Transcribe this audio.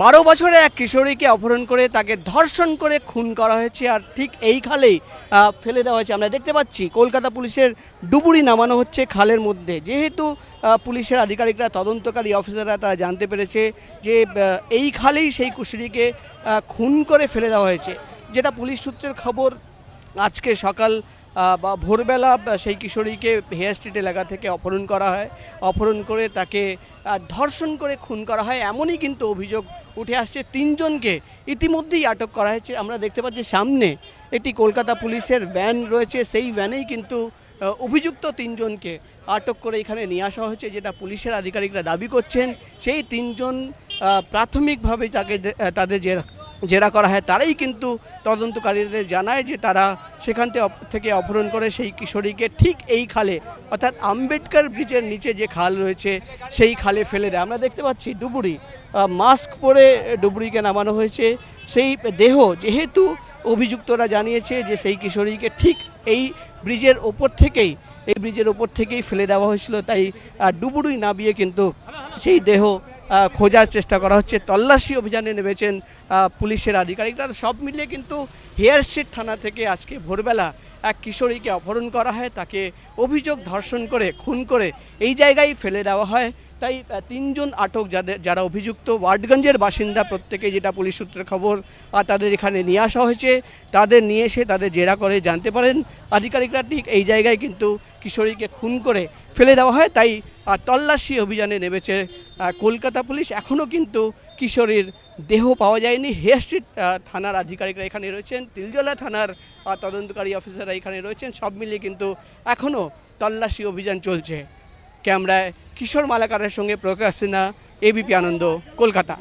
12 বছরের এক কিশোরীকে অপহরণ করে তাকে ধর্ষণ করে খুন করা হয়েছে, আর ঠিক এই খালেই ফেলে দেওয়া হয়েছে। আমরা দেখতে পাচ্ছি কলকাতা পুলিশের ডুবুরি নামানো হচ্ছে খালের মধ্যে, যেহেতু পুলিশের আধিকারিকরা, তদন্তকারী অফিসাররা তারা জানতে পেরেছে যে এই খালেই সেই কিশোরীকে খুন করে ফেলে দেওয়া হয়েছে। যেটা পুলিশ সূত্রের খবর, আজকে সকাল বা ভোরবেলা সেই কিশোরীকে হেয়ার স্ট্রিট এলাকা থেকে অপহরণ করা হয়। অপহরণ করে তাকে ধর্ষণ করে খুন করা হয়, এমনই কিন্তু অভিযোগ উঠে আসছে। 3 জনকে ইতিমধ্যেই আটক করা হয়েছে। আমরা দেখতে পাচ্ছি সামনে একটি কলকাতা পুলিশের ভ্যান রয়েছে, সেই ভ্যানেই কিন্তু অভিযুক্ত 3 জনকে আটক করে এখানে নিয়ে আসা হয়েছে। যেটা পুলিশের আধিকারিকরা দাবি করছেন, সেই 3 জন প্রাথমিকভাবে তাদের জেরা করা হয়। তারাই কিন্তু তদন্তকারীদের জানায় যে তারা সেখান থেকে অপহরণ করে সেই কিশোরীকে ঠিক এই খালে, অর্থাৎ আম্বেদকর ব্রিজের নিচে যে খাল রয়েছে সেই খালে ফেলে দেয়। আমরা দেখতে পাচ্ছি ডুবুরি, মাস্ক পরে ডুবুরিকে নামানো হয়েছে। সেই দেহ, যেহেতু অভিযুক্তরা জানিয়েছে যে সেই কিশোরীকে ঠিক এই ব্রিজের ওপর থেকেই ফেলে দেওয়া হয়েছিল, তাই ডুবুরি নামিয়ে কিন্তু সেই দেহ খোঁজার চেষ্টা করা হচ্ছে। তল্লাশি অভিযানে নেমেছেন পুলিশের আধিকারিকরা। সব মিলিয়ে কিন্তু হেয়ার স্ট্রিট থানা থেকে আজকে ভোরবেলা এক কিশোরীকে অপহরণ করা হয়, তাকে অভিযোগ ধর্ষণ করে খুন করে এই জায়গায় ফেলে দেওয়া হয়। তাই 3 জন আটক, যারা অভিযুক্ত ওয়ার্ডগঞ্জের বাসিন্দা প্রত্যেকে, যেটা পুলিশ সূত্রের খবর, আর তাদের এখানে নিয়ে আসা হয়েছে। তাদের নিয়ে এসে তাদের জেরা করে জানতে পারেন আধিকারিকরা ঠিক এই জায়গায় কিন্তু কিশোরীকে খুন করে ফেলে দেওয়া হয়। তাই তল্লাশি অভিযানে নেমেছে কলকাতা পুলিশ। এখনও কিন্তু কিশোরীর দেহ পাওয়া যায়নি। হেয়ার স্ট্রিট থানার আধিকারিকরা এখানে রয়েছেন, তিলজলা থানার তদন্তকারী অফিসাররা এখানে রয়েছেন। সব মিলিয়ে কিন্তু এখনও তল্লাশি অভিযান চলছে। ক্যামেরায় কিশোর মালাকারের সঙ্গে প্রকাশ সিনহা, এবিপি আনন্দ, কলকাতা।